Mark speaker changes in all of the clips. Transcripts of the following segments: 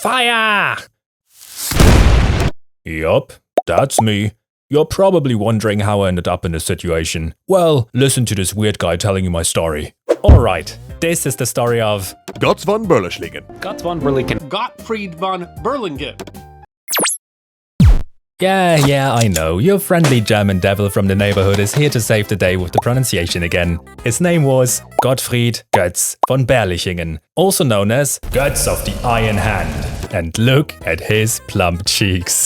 Speaker 1: Fire! Yup, that's me. You're probably wondering how I ended up in this situation. Well, listen to this weird guy telling you my story. Alright, this is the story of
Speaker 2: Götz von Berlichingen.
Speaker 3: Götz von Berlichingen.
Speaker 4: Gotfrieded von Berlichingen.
Speaker 1: Yeah, I know. Your friendly German devil from the neighborhood is here to save the day with the pronunciation again. His name was Gotfrieded Guts von Berlichingen, also known as Götz of the Iron Hand. And look at his plump cheeks.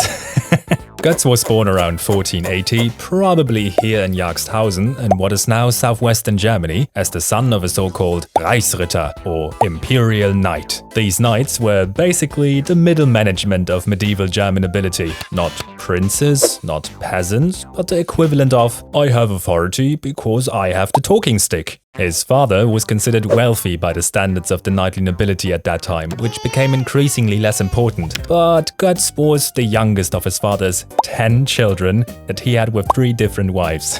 Speaker 1: Götz was born around 1480, probably here in Jagdhausen, in what is now southwestern Germany, as the son of a so-called Reichsritter, or Imperial Knight. These knights were basically the middle management of medieval German nobility. Not princes, not peasants, but the equivalent of, I have authority because I have the talking stick. His father was considered wealthy by the standards of the knightly nobility at that time, which became increasingly less important. But Götz was the youngest of his father's 10 children that he had with 3 different wives.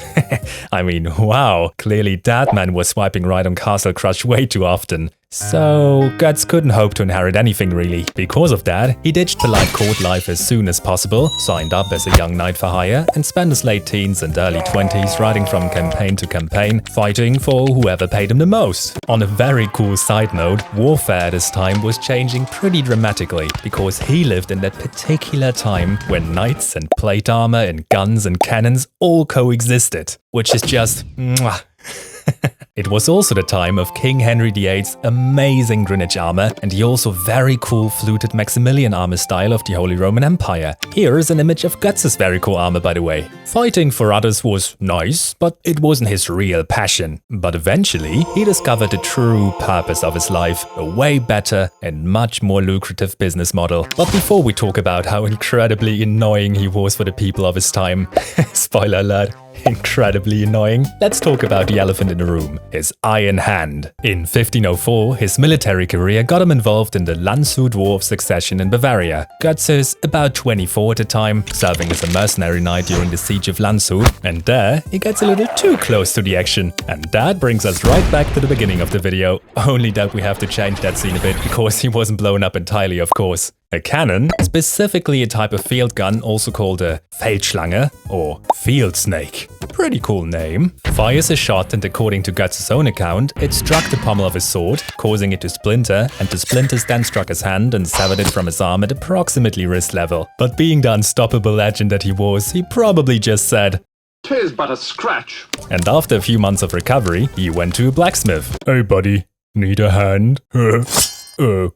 Speaker 1: I mean, wow, clearly that man was swiping right on Castle Crush way too often. So, Götz couldn't hope to inherit anything really. Because of that, he ditched polite court life as soon as possible, signed up as a young knight for hire, and spent his late teens and early 20s riding from campaign to campaign, fighting for whoever paid him the most. On a very cool side note, warfare at his time was changing pretty dramatically, because he lived in that particular time when knights and plate armor and guns and cannons all coexisted, which is just mwah. It was also the time of King Henry VIII's amazing Greenwich armor and the also very cool fluted Maximilian armor style of the Holy Roman Empire. Here is an image of Götz's very cool armor, by the way. Fighting for others was nice, but it wasn't his real passion. But eventually, he discovered the true purpose of his life, a way better and much more lucrative business model. But before we talk about how incredibly annoying he was for the people of his time, spoiler alert, incredibly annoying, let's talk about the elephant in the room, his iron hand. In 1504, his military career got him involved in the Landshut War of Succession in Bavaria. Götz is about 24 at the time, serving as a mercenary knight during the siege of Landshut, and there he gets a little too close to the action. And that brings us right back to the beginning of the video, only that we have to change that scene a bit because he wasn't blown up entirely, of course. A cannon, specifically a type of field gun also called a Feldschlange or field snake, pretty cool name, fires a shot, and according to Götz's own account, it struck the pommel of his sword, causing it to splinter, and the splinters then struck his hand and severed it from his arm at approximately wrist level. But being the unstoppable legend that he was, he probably just said,
Speaker 4: "'Tis but a scratch."
Speaker 1: And after a few months of recovery, he went to a blacksmith. "Hey buddy, need a hand?"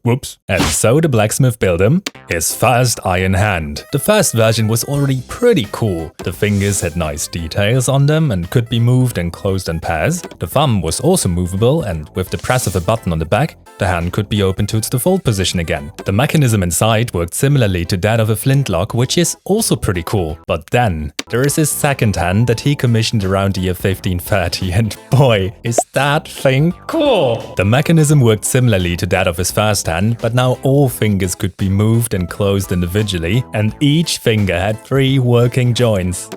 Speaker 1: Whoops. And so the blacksmith built him his first iron hand. The first version was already pretty cool. The fingers had nice details on them and could be moved and closed in pairs. The thumb was also movable, and with the press of a button on the back, the hand could be opened to its default position again. The mechanism inside worked similarly to that of a flintlock, which is also pretty cool. But then, there is his second hand that he commissioned around the year 1530, and boy, is that thing cool! The mechanism worked similarly to that of his first hand, but now all fingers could be moved and closed individually, and each finger had 3 working joints.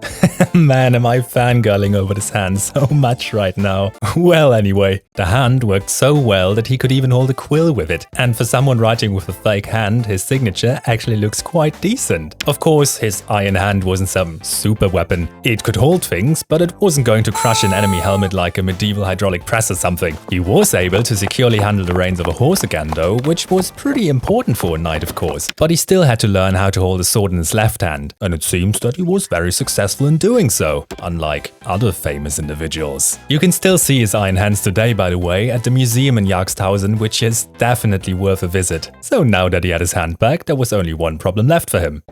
Speaker 1: Man, am I fangirling over this hand so much right now. Well, anyway, the hand worked so well that he could even hold a quill with it, and for someone writing with a fake hand, his signature actually looks quite decent. Of course, his iron hand wasn't some super weapon. It could hold things, but it wasn't going to crush an enemy helmet like a medieval hydraulic press or something. He was able to securely handle the reins of a horse again though, which was pretty important for a knight, of course. But he still had to learn how to hold a sword in his left hand, and it seems that he was very successful in doing so, unlike other famous individuals. You can still see his iron hands today, by the way, at the museum in Jagdhausen, which is definitely worth a visit. So now that he had his hand back, there was only one problem left for him.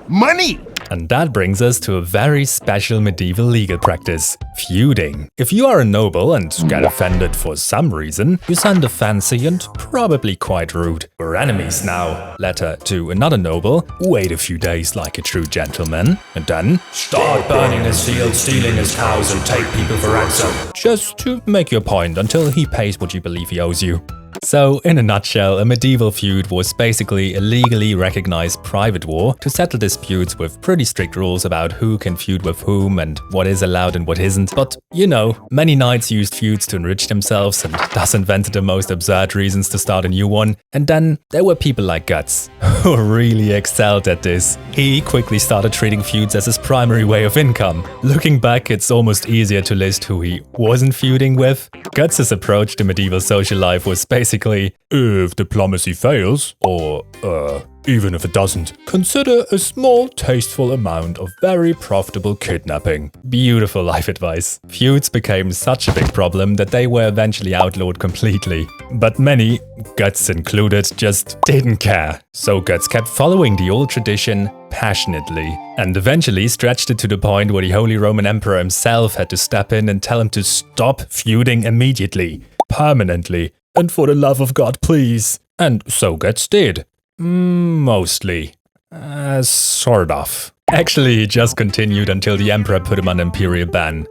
Speaker 2: Money!
Speaker 1: And that brings us to a very special medieval legal practice, feuding. If you are a noble and get offended for some reason, you send a fancy and probably quite rude "We're enemies now" letter to another noble, wait a few days like a true gentleman, and then start burning his fields, stealing his cows, and take people for ransom. Just to make your point until he pays what you believe he owes you. So, in a nutshell, a medieval feud was basically a legally recognized private war to settle disputes with pretty strict rules about who can feud with whom and what is allowed and what isn't. But, you know, many knights used feuds to enrich themselves and thus invented the most absurd reasons to start a new one. And then there were people like Götz, who really excelled at this. He quickly started treating feuds as his primary way of income. Looking back, it's almost easier to list who he wasn't feuding with. Guts' approach to medieval social life was basically, if diplomacy fails, or even if it doesn't, consider a small, tasteful amount of very profitable kidnapping. Beautiful life advice. Feuds became such a big problem that they were eventually outlawed completely. But many, Guts included, just didn't care. So Guts kept following the old tradition passionately, and eventually stretched it to the point where the Holy Roman Emperor himself had to step in and tell him to stop feuding immediately, permanently, and for the love of God, please. And so Guts did. Mostly. Sort of. Actually, he just continued until the Emperor put him on Imperial ban.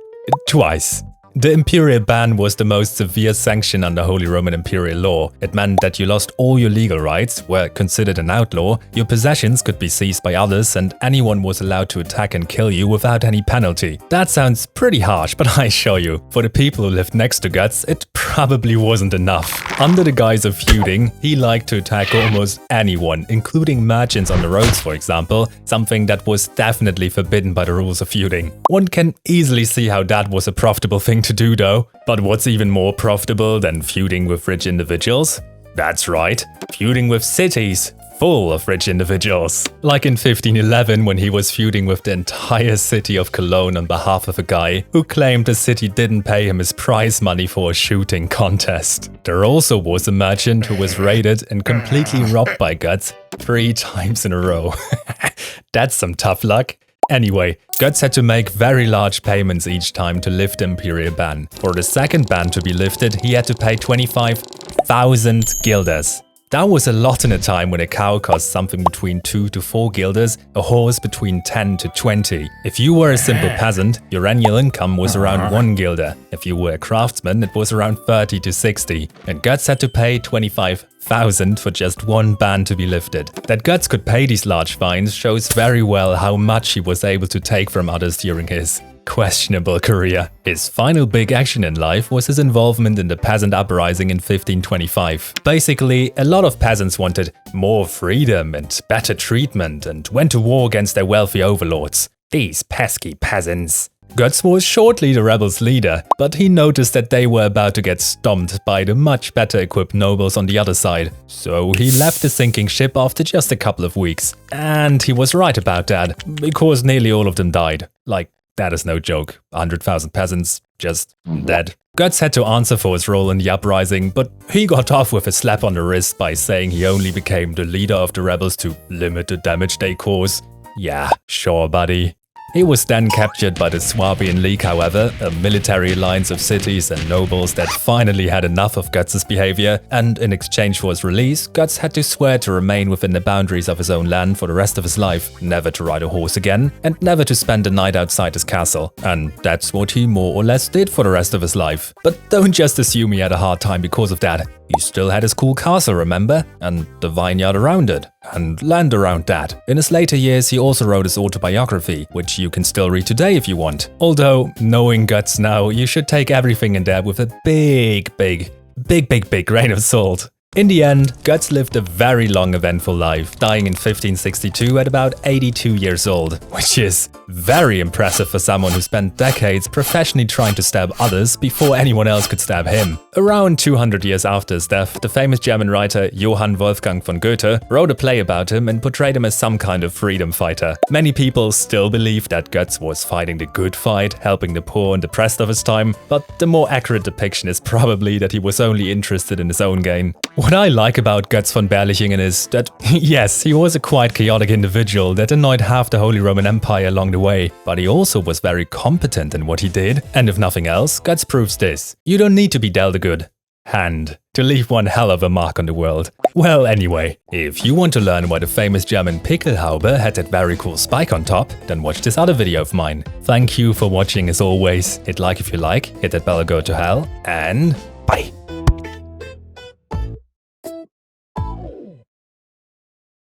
Speaker 1: Twice. The Imperial ban was the most severe sanction under Holy Roman Imperial law. It meant that you lost all your legal rights, were considered an outlaw, your possessions could be seized by others, and anyone was allowed to attack and kill you without any penalty. That sounds pretty harsh, but I assure you, for the people who lived next to Guts, it probably wasn't enough. Under the guise of feuding, he liked to attack almost anyone, including merchants on the roads, for example, something that was definitely forbidden by the rules of feuding. One can easily see how that was a profitable thing to do though. But what's even more profitable than feuding with rich individuals? That's right, feuding with cities full of rich individuals. Like in 1511 when he was feuding with the entire city of Cologne on behalf of a guy who claimed the city didn't pay him his prize money for a shooting contest. There also was a merchant who was raided and completely robbed by Guts 3 times in a row. That's some tough luck. Anyway, Guts had to make very large payments each time to lift the Imperial ban. For the second ban to be lifted, he had to pay 25,000 guilders. That was a lot in a time when a cow cost something between 2 to 4 guilders, a horse between 10 to 20. If you were a simple peasant, your annual income was around 1 guilder. If you were a craftsman, it was around 30 to 60. And Guts had to pay 25,000 for just one ban to be lifted. That Guts could pay these large fines shows very well how much he was able to take from others during his questionable career. His final big action in life was his involvement in the peasant uprising in 1525. Basically, a lot of peasants wanted more freedom and better treatment and went to war against their wealthy overlords. These pesky peasants. Guts was shortly the rebels' leader, but he noticed that they were about to get stomped by the much better equipped nobles on the other side. So he left the sinking ship after just a couple of weeks. And he was right about that, because nearly all of them died. Like, that is no joke. 100,000 peasants just dead. Guts had to answer for his role in the uprising, but he got off with a slap on the wrist by saying he only became the leader of the rebels to limit the damage they cause. Yeah, sure, buddy. He was then captured by the Swabian League, however, a military alliance of cities and nobles that finally had enough of Guts' behavior, and in exchange for his release, Guts had to swear to remain within the boundaries of his own land for the rest of his life, never to ride a horse again, and never to spend a night outside his castle. And that's what he more or less did for the rest of his life. But don't just assume he had a hard time because of that. He still had his cool castle, remember? And the vineyard around it. And land around that. In his later years, he also wrote his autobiography, which you can still read today if you want. Although, knowing Guts now, you should take everything in there with a big grain of salt. In the end, Guts lived a very long, eventful life, dying in 1562 at about 82 years old, which is very impressive for someone who spent decades professionally trying to stab others before anyone else could stab him. Around 200 years after his death, the famous German writer Johann Wolfgang von Goethe wrote a play about him and portrayed him as some kind of freedom fighter. Many people still believe that Guts was fighting the good fight, helping the poor and oppressed of his time, but the more accurate depiction is probably that he was only interested in his own gain. What I like about Götz von Berlichingen is that, yes, he was a quite chaotic individual that annoyed half the Holy Roman Empire along the way, but he also was very competent in what he did, and if nothing else, Guts proves this. You don't need to be dealt a good hand to leave one hell of a mark on the world. Well, anyway, if you want to learn why the famous German Pickelhaube had that very cool spike on top, then watch this other video of mine. Thank you for watching as always. Hit like if you like, hit that bell or go to hell, and bye!